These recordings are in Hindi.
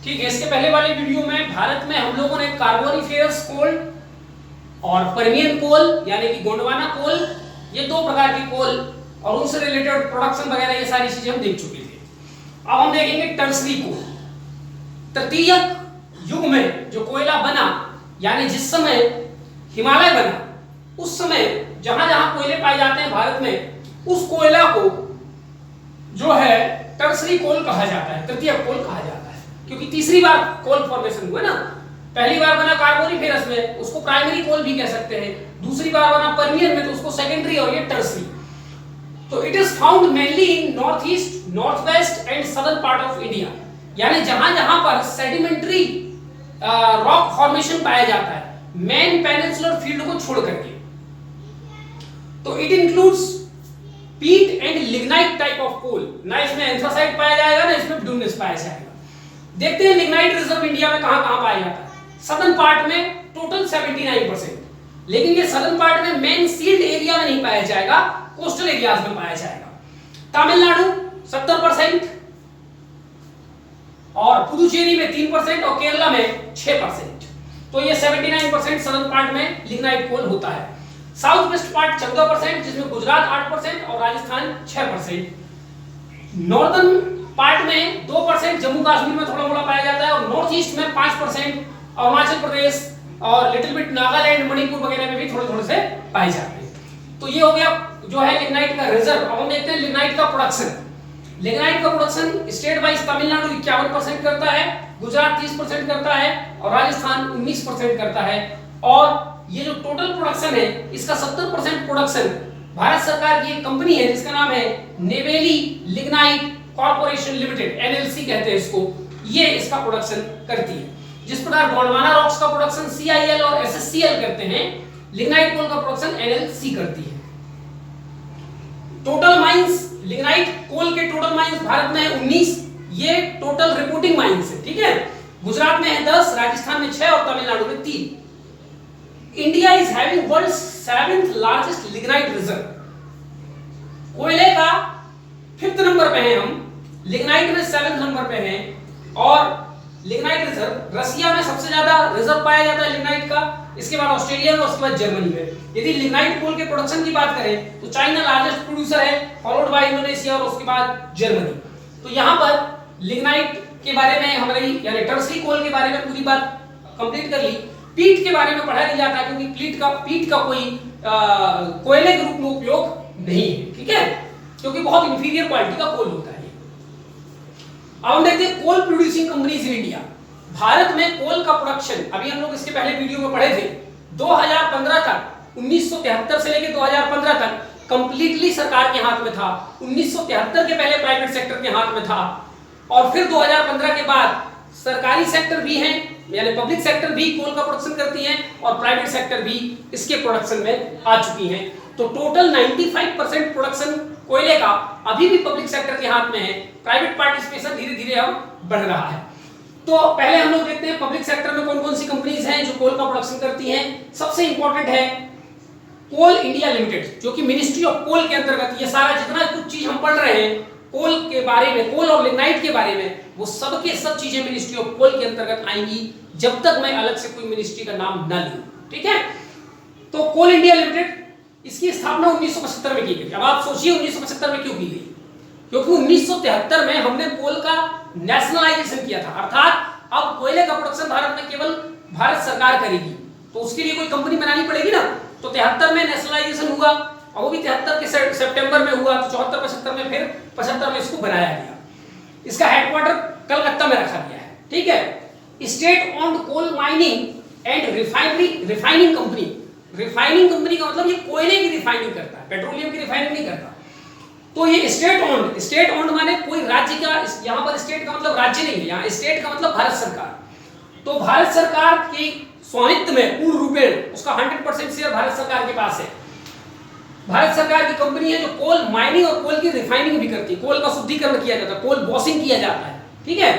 ठीक है, इसके पहले वाले वीडियो में भारत में हम लोगों ने कार्बोनिफेरस कोल और पर्मियन कोल यानी कि गोंडवाना कोल, ये दो प्रकार की कोल और उनसे रिलेटेड प्रोडक्शन वगैरह ये सारी चीजें हम देख चुके थे। अब हम देखेंगे टर्सरी कोल। तृतीयक युग में जो कोयला बना यानी जिस समय हिमालय बना उस समय जहां जहां कोयले पाए जाते हैं भारत में, उस कोयला को जो है टर्सरी कोल कहा जाता है, तृतीयक कोल कहा जाता है, क्योंकि तीसरी बार कोल फॉर्मेशन हुआ ना। पहली बार बना कार्बोनिफेरस में, उसको प्राइमरी कोल भी कह सकते हैं, दूसरी बार बना पर्मियन में तो उसको सेकेंडरी और ये टर्सरी। तो it is found mainly in north east, north west and southern part of India, यानी जहां जहां पर सेडिमेंट्री रॉक फॉर्मेशन पाया जाता है मेन पेनिनसुलर फील्ड को छोड़ करके। तो it includes peat and lignite type of coal, ना इसमें एंथ्रासाइट पाया जाएगा ना इसमें बिटुमिनस पाया जाएगा। देखते हैं लिग्नाइट रिजर्व इंडिया में कहां-कहां पाया जाता है। सदर्न पार्ट में टोटल 79%, लेकिन ये सदर्न पार्ट में मेन सील्ड एरिया में नहीं पाया जाएगा, कोस्टल एरियाज में पाया जाएगा। तमिलनाडु 70% और पुदुचेरी में 3% और केरला में 6%। तो ये 79% सदर्न पार्ट में लिग्नाइट कोल होता है। साउथ वेस्ट पार्ट 14%, जिसमें गुजरात 8% और राजस्थान 6%। नॉर्दर्न पार्ट में 2%, जम्मू कश्मीर में थोड़ा मोड़ा पाया जाता है, और नॉर्थ ईस्ट में 5%, अरुणाचल प्रदेश और लिटिल बिट नागालैंड, मणिपुर वगैरह में भी थोड़े थोड़े से पाए जाते हैं। तो ये हो गया जो है लिग्नाइट का रिजर्व। अब हम देखते हैं लिग्नाइट का प्रोडक्शन। लिग्नाइट का प्रोडक्शन स्टेट वाइज तमिलनाडु 51% करता है, गुजरात 30% करता है और राजस्थान 19% करता है। और ये जो टोटल प्रोडक्शन है इसका 70% प्रोडक्शन भारत सरकार की एक कंपनी है जिसका नाम है Neyveli lignite corporation limited, NLC कहते हैं इसको, ये इसका प्रोडक्शन करती है। जिस प्रकार गोंडवाना रॉक्स का प्रोडक्शन सीआईएल और एसएससीएल करते हैं, लिग्नाइट कोल का प्रोडक्शन एनएलसी करती है। टोटल माइंस, लिग्नाइट कोल के टोटल माइंस भारत में है 19, ये टोटल रिपोर्टिंग माइंस है, ठीक है। गुजरात में है 10, राजस्थान में 6 और तमिलनाडु में 3। India is having world's 7th largest lignite reserve. कोयले का 5th नंबर पे हैं हम, लिग्नाइट में 7th नंबर पे हैं। और लिग्नाइट रिजर्व रसिया में सबसे ज्यादा रिजर्व पाया जाता है लिग्नाइट का, इसके बाद ऑस्ट्रेलिया में, उसके बाद जर्मनी में। यदि लिग्नाइट कोल के प्रोडक्शन की बात करें तो चाइना लार्जेस्ट प्रोड्यूसर है, फॉलोड बाय इंडोनेशिया और उसके बाद जर्मनी। तो यहां पर लिग्नाइट के बारे में हमारी यानी टर्सरी कोल के बारे में पूरी बात कंप्लीट कर ली। पीट के बारे में पढ़ा नहीं जाता है क्योंकि पीट का कोई कोयले के रूप में उपयोग नहीं है, ठीक है, क्योंकि बहुत इंफीरियर क्वालिटी का कोल होता है। अब हम देखते हैं coal producing companies in India. Bharat में कोल का प्रोडक्शन, अभी हम लोग इसके पहले वीडियो में पढ़े थे, 2015 तक, 1973 से लेकर 2015 तक कंप्लीटली सरकार के हाथ में था। 1973 के पहले प्राइवेट सेक्टर के हाथ में था, और फिर 2015 के बाद सरकारी सेक्टर भी है यानी पब्लिक सेक्टर भी कोल का प्रोडक्शन करती है और प्राइवेट सेक्टर भी इसके प्रोडक्शन में आ चुकी है। तो टोटल 95% प्रोडक्शन कोयले का अभी भी पब्लिक सेक्टर के हाथ में है, प्राइवेट पार्टिसिपेशन धीरे धीरे अब बढ़ रहा है। तो पहले हम लोग देखते हैं पब्लिक सेक्टर में कौन कौन सी कंपनीज हैं जो कोल का प्रोडक्शन करती हैं। सबसे इंपॉर्टेंट है कोल इंडिया लिमिटेड, जो कि मिनिस्ट्री ऑफ कोल के अंतर्गत, ये सारा जितना कुछ चीज हम पढ़ रहे हैं कोल के बारे में, कोल और लिग्नाइट के बारे में, वो सब के सब चीजें मिनिस्ट्री ऑफ कोल के अंतर्गत आएंगी, जब तक मैं अलग से कोई मिनिस्ट्री का नाम ना लूं, ठीक है। तो कोल इंडिया लिमिटेड, इसकी स्थापना 1975 में की गई। अब आप सोचिए 1975 में क्यों की गई? क्योंकि 1973 में हमने कोल का नेशनलाइजेशन किया था, अर्थात अब कोयले का प्रोडक्शन भारत में केवल भारत सरकार करेगी, तो उसके लिए कोई कंपनी बनानी पड़ेगी ना। तो 73 में नेशनलाइजेशन हुआ, और वो भी 73 के सितंबर में हुआ, तो 74-75 में, फिर 75 में इसको बनाया गया। इसका हेडक्वार्टर कलकत्ता में रखा गया है, ठीक है। State owned coal mining and refining company. Refining company का मतलब ये कोयले की रिफाइनिंग करता है, पेट्रोलियम की रिफाइनिंग नहीं करता। तो ये स्टेट ओन्ड माने कोई राज्य का, यहाँ पर स्टेट का मतलब राज्य नहीं है, यहाँ स्टेट का मतलब भारत सरकार। तो भारत सरकार के स्वामित्व में पूर्ण रूपेण उसका 100% शेयर भारत सरकार के पास है। भारत सरकार की कंपनी है जो कोल माइनिंग और कोल की रिफाइनिंग भी करती है, कोल का शुद्धिकरण किया जाता है, कोल वॉशिंग किया जाता है, ठीक है।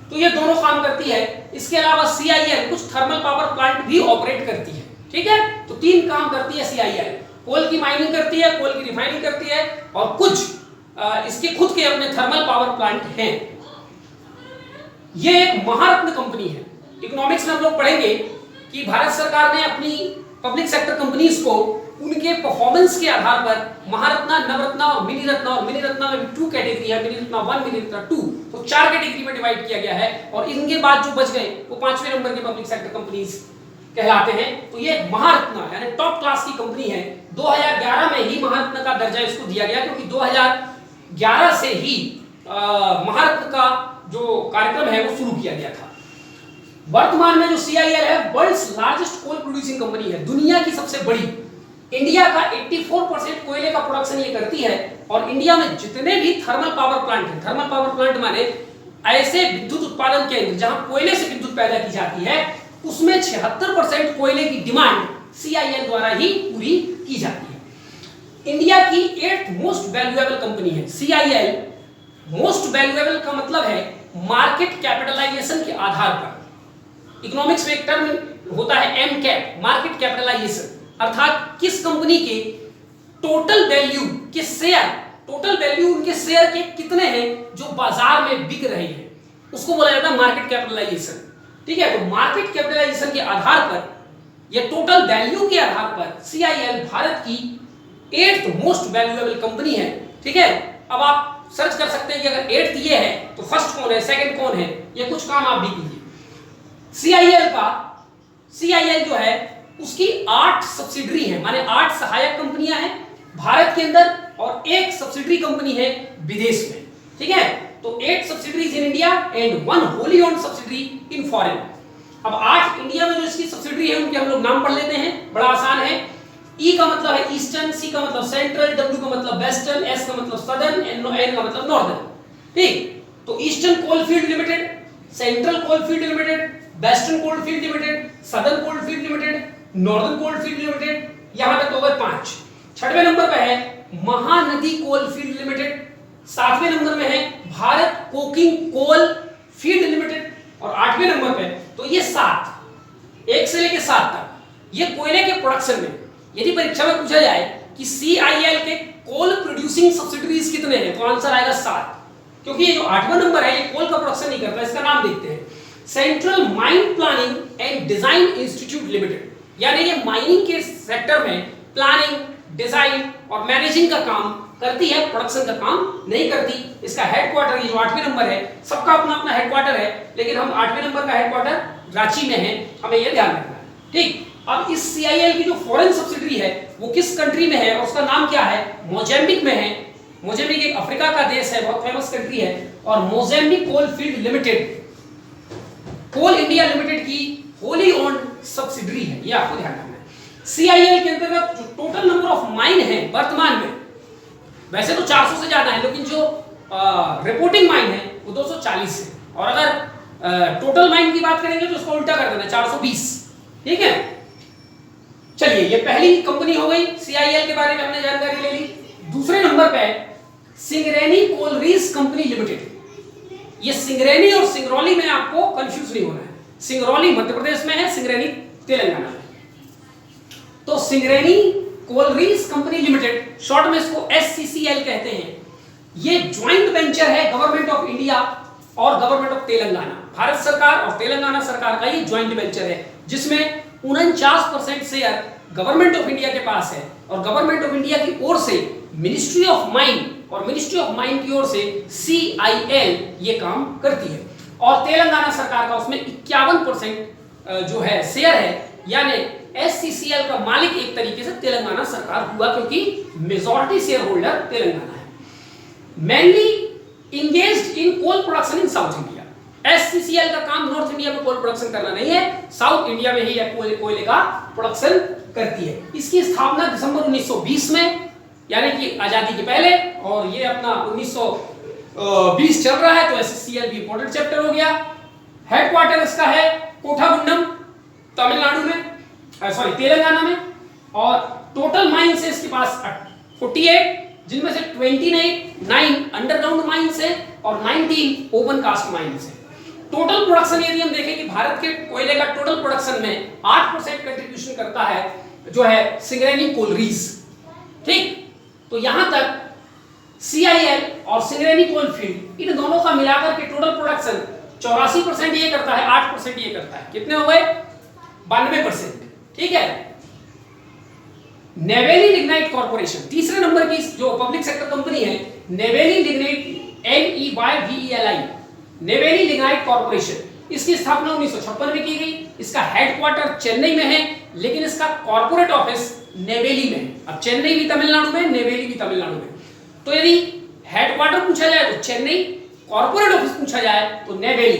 तो ये दोनों काम करती है। इसके अलावा सीआईएल कुछ थर्मल पावर प्लांट भी ऑपरेट करती है, ठीक है। तो 3 काम करती है सीआईएल, कोल की माइनिंग करती है, कोल की रिफाइनिंग करती है, और कुछ इसके खुद के अपने थर्मल पावर प्लांट हैं। ये एक महारत्न कंपनी है। इकोनॉमिक्स में हम लोग पढ़ेंगे कि भारत सरकार ने अपनी पब्लिक सेक्टर कंपनीज को उनके परफॉर्मेंस के आधार पर महारत्ना, नवरत्ना और मिनी रत्ना, और मिनी रत्ना में भी 2 कैटेगरी है, मिनी रत्ना 1, मिनी रत्ना 2, तो 4 कैटेगरी में डिवाइड किया गया है। और इनके बाद जो बच गए वो 5वें नंबर के पब्लिक सेक्टर कंपनीज कहलाते हैं। तो ये महारत्ना यानी टॉप क्लास की कंपनी है। 2011 में ही महारत्न का दर्जा इसको दिया गया, क्योंकि 2011 से ही महारत्न का जो कार्यक्रम है वो शुरू किया गया था। वर्तमान में जो CIL है world's largest coal producing company है, दुनिया की सबसे बड़ी। इंडिया का 84% कोयले का प्रोडक्शन ये करती है। और इंडिया में जितने भी थर्मल पावर प्लांट हैं, थर्मल पावर प्लांट माने ऐसे विद्युत उत्पादन केंद्र जहां कोयले से विद्युत पैदा की जाती है, उसमें 76% कोयले की डिमांड CIL द्वारा ही पूरी की जाती है। इंडिया की 8th मोस्ट वैल्यूएबल कंपनी है CIL। मोस्ट वैल्यूएबल का मतलब है मार्केट कैपिटलाइजेशन के आधार पर। इकोनॉमिक्स में एक टर्म होता है MCAP, मार्केट कैपिटलाइजेशन, अर्थात किस कंपनी के टोटल वैल्यू के शेयर, टोटल वैल्यू उनके शेयर के कितने हैं जो बाजार में बिक रहे हैं, उसको बोला जाता है मार्केट कैपिटलाइजेशन। ठीक है, तो मार्केट कैपिटलाइजेशन के आधार पर या टोटल वैल्यू के आधार पर CIL भारत की 8th मोस्ट वैल्यूएबल कंपनी है। ठीक है, अब आप सर्च कर सकते हैं कि अगर 8th ये है तो फर्स्ट कौन है, सेकंड कौन है, ये कुछ काम आप भी कीजिए। CIL जो है उसकी 8 सब्सिडरी है, माने 8 सहायक कंपनियां हैं भारत के अंदर और 1 सब्सिडरी कंपनी है विदेश में। ठीक है, तो 8 subsidiaries in India and 1 wholly owned subsidiary in foreign. अब 8 इंडिया में जो इसकी सब्सिडरी है उनके हम लोग नाम पढ़ लेते हैं, बड़ा आसान है। E का मतलब है ईस्टर्न, C का मतलब सेंट्रल, W का मतलब वेस्टर्न, S का मतलब सदर्न, N का मतलब नॉर्दर्न। ठीक, तो eastern coalfield limited, central coalfield limited, western coalfield limited, southern coalfield limited, northern coalfield limited, यहां तक हो गए 5। 6वें नंबर पे है महानदी कोलफील्ड लिमिटेड, 7वें नंबर में है Bharat coking coal field limited, और 8वें नंबर पे तो ये 7, 1 से लेकर 7 तक ये कोयले के प्रोडक्शन में। यदि परीक्षा में पूछा जाए कि CIL के कोल प्रोड्यूसिंग सब्सिडरीज कितने हैं तो आंसर आएगा 7, क्योंकि ये जो 8वां नंबर है ये कोल का प्रोडक्शन नहीं करता। इसका नाम देखते हैं, central mine planning and design institute limited, यानी ये माइनिंग के सेक्टर में प्लानिंग, डिजाइन और मैनेजिंग का काम करती है, प्रोडक्शन का काम नहीं करती। इसका हेडक्वार्टर ये जो 8वें नंबर है, सबका अपना अपना हेडक्वार्टर है, लेकिन हम 8वें नंबर का हेडक्वार्टर रांची में है, हमें यह ध्यान रखना है। ठीक, अब इस CIL की जो फॉरेन सब्सिडरी है वो किस कंट्री में है और उसका नाम क्या है, मोजाम्बिक में है। मोजाम्बिक एक अफ्रीका का देश है, बहुत फेमस कंट्री है। और मोजाम्बिक कोल फील्ड लिमिटेड कोल इंडिया लिमिटेड की होली ओन्ड सब्सिडरी है, ये आपको ध्यान रखना है। CIL के अंतर्गत जो टोटल नंबर ऑफ माइन है वर्तमान में, वैसे तो 400 से ज्यादा है, लेकिन जो रिपोर्टिंग माइन है वो 240 है। और अगर टोटल माइन की बात करेंगे तो उसको उल्टा कर देना, 420। ठीक है, चलिए ये पहली कंपनी हो गई, CIL के बारे में हमने जानकारी ले ली। दूसरे नंबर पे सिंगरेनी कोलरीज कंपनी लिमिटेड। ये सिंगरेनी और सिंगरौली में आपको कंफ्यूज नहीं होना है। सिंगरौली मध्य प्रदेश में है, सिंगरेनी तेलंगाना में। तो Singareni collieries company limited, short में इसको SCCL कहते हैं। ये ज्वाइंट वेंचर है गवर्नमेंट ऑफ इंडिया और गवर्नमेंट ऑफ तेलंगाना। भारत सरकार और तेलंगाना सरकार का ये ज्वाइंट वेंचर है, जिसमें 49% शेयर गवर्नमेंट ऑफ इंडिया के पास है। और गवर्नमेंट ऑफ इंडिया की ओर से मिनिस्ट्री ऑफ माइन और मिनिस्ट्री ऑफ माइन की ओर से CIL ये काम करती है। और तेलंगाना सरकार का उसमें 51% जो है शेयर है, यानी SCCL का मालिक एक तरीके से तेलंगाना सरकार हुआ, क्योंकि मेजॉरिटी शेयर होल्डर तेलंगाना है। Mainly engaged in coal production in south India. SCCL का काम नॉर्थ इंडिया में कोल प्रोडक्शन करना नहीं है, साउथ इंडिया में ही कोयले का प्रोडक्शन करती है। इसकी स्थापना दिसंबर 1920 में, यानी कि आजादी के पहले, और ये अपना 1920 चल रहा है, तो SCCL भी इंपॉर्टेंट चैप्टर हो गया। हेडक्वार्टर इसका है कोठागुंडम, तमिलनाडु में, सॉरी तेलंगाना में। और टोटल माइन से इसके पास 48, जिनमें से 29 अंडरग्राउंड माइन से और 19 ओपन कास्ट माइन से। टोटल प्रोडक्शन यदि हम देखें कि भारत के कोयले का टोटल प्रोडक्शन में 8% कंट्रीब्यूशन करता है जो है सिंगरेनी कोलरीज। ठीक, तो यहां तक CIL और सिंगरेनी कोलफील्ड इन दोनों का मिलाकर के टोटल प्रोडक्शन 84% ये करता है, 8% ये करता है। कितने हो गए? 92%। ठीक है। नेवेली लिग्नाइट कॉर्पोरेशन तीसरे नंबर की जो पब्लिक सेक्टर कंपनी है, Neyveli lignite, NEYVELI, Neyveli lignite corporation. इसकी स्थापना 1956 में की गई। इसका हेडक्वार्टर चेन्नई में है, लेकिन इसका कॉर्पोरेट ऑफिस नेवेली में है। अब चेन्नई भी तमिलनाडु में, नेवेली भी तमिलनाडु में। तो यदि हेडक्वार्टर पूछा जाए तो चेन्नई, कॉर्पोरेट ऑफिस पूछा जाए तो नेवेली।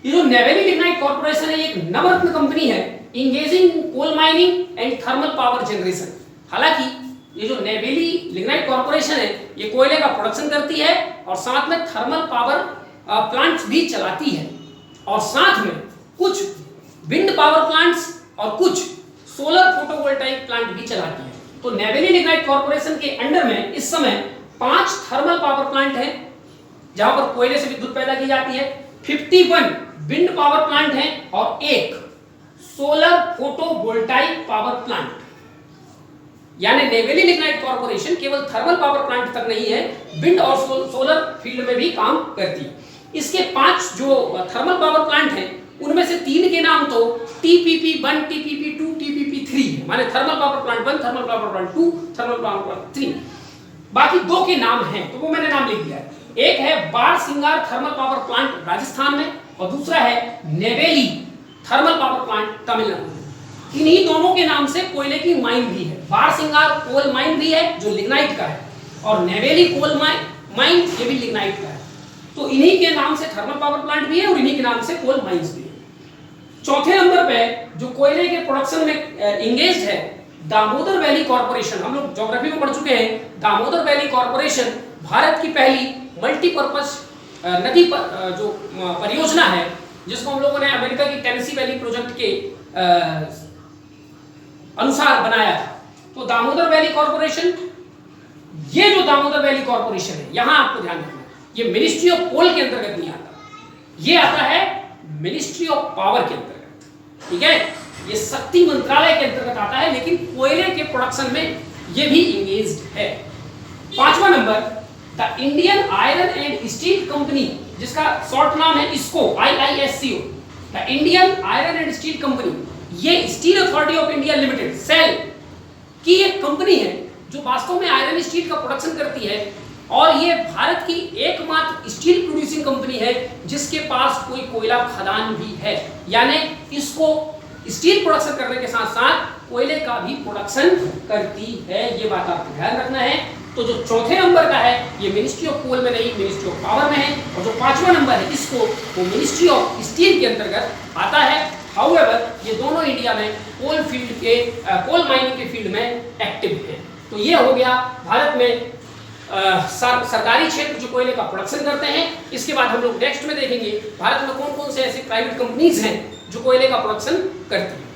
ये जो नेवेली लिग्नाइट कॉर्पोरेशन है, ये एक नवरत्न कंपनी है, engaging coal mining and thermal power generation. हालांकि ये जो नेवेली लिग्नाइट कॉर्पोरेशन है, ये कोयले का प्रोडक्शन करती है और साथ में थर्मल पावर प्लांट्स भी चलाती है, और साथ में कुछ विंड पावर प्लांट्स और कुछ सोलर फोटोवोल्टाइक प्लांट भी चलाती है। तो नेवेली लिग्नाइट कॉर्पोरेशन के अंडर में इस समय 5 थर्मल पावर प्लांट हैं, जहां पर कोयले से विद्युत पैदा की जाती है, 51 विंड पावर प्लांट हैं और एक सोलर फोटोवोल्टाइक पावर प्लांट। यानी नेवेली लिग्नाइट कॉर्पोरेशन केवल थर्मल पावर प्लांट तक नहीं है, विंड और सोलर फील्ड में भी काम करती है। इसके 5 जो थर्मल पावर प्लांट हैं, उनमें से 3 के नाम तो TPP1, TPP2, TPP3 है, माने thermal power plant 1, thermal power plant 2, thermal power plant 3। बाकी 2 के नाम हैं, तो वो मैंने नाम लिख दिया है। एक है बारसिंगार थर्मल पावर प्लांट राजस्थान में, और दूसरा है Neyveli thermal power plant Tamil Nadu में। इन्हीं दोनों के नाम से कोयले की माइन भी है। बारसिंगार कोल माइन भी है जो लिग्नाइट का है, और नेवेली कोल माइन ये भी लिग्नाइट का है। तो इन्हीं के नाम से थर्मल पावर प्लांट भी है और इन्हीं के नाम से कोल माइंस भी है। चौथे नंबर पे जो कोयले के प्रोडक्शन में एंगेज्ड है, दामोदर वैली कॉर्पोरेशन। हम लोग ज्योग्राफी में पढ़ चुके हैं, दामोदर वैली कॉर्पोरेशन भारत की पहली मल्टीपर्पज नदी जो परियोजना है, जिसको हम लोगों ने अमेरिका की टेनेसी वैली प्रोजेक्ट के अनुसार बनाया था। तो दामोदर वैली कॉर्पोरेशन, ये जो दामोदर वैली कॉर्पोरेशन है, यहां आपको ध्यान रखना, ये मिनिस्ट्री ऑफ कोल के अंतर्गत नहीं आता, ये आता है मिनिस्ट्री ऑफ पावर के अंतर्गत। ठीक है, ये शक्ति मंत्रालय के अंतर्गत आता है, लेकिन कोयले के प्रोडक्शन में ये भी इंगेज्ड है। 5वां number, the Indian iron and steel company, जिसका शॉर्ट नाम है ISCO, IISCO, the Indian iron and steel company. ये steel authority of India limited, SAIL की एक कंपनी है जो वास्तव में आयरन स्टील का प्रोडक्शन करती है, और ये भारत की एकमात्र स्टील प्रोड्यूसिंग कंपनी है जिसके पास कोई कोयला खदान भी है। यानी इसको स्टील प्रोडक्शन करने के साथ साथ कोयले का भी प्रोडक्शन करती है, ये बात आपको ध्यान रखना है। तो जो चौथे नंबर का है, ये मिनिस्ट्री ऑफ कोल में नहीं, मिनिस्ट्री ऑफ पावर में है, और जो 5वां नंबर है इसको, वो मिनिस्ट्री ऑफ स्टील के अंतर्गत आता है। हाउएवर ये दोनों इंडिया में कोल फील्ड के कोल माइनिंग के फील्ड में एक्टिव हैं। तो ये हो गया भारत में सरकारी क्षेत्र जो कोयले का प्रोडक्शन करते हैं। इसके बाद हम लोग नेक्स्ट में देखेंगे भारत में कौन कौन से ऐसे प्राइवेट कंपनीज हैं जो कोयले का प्रोडक्शन करती हैं।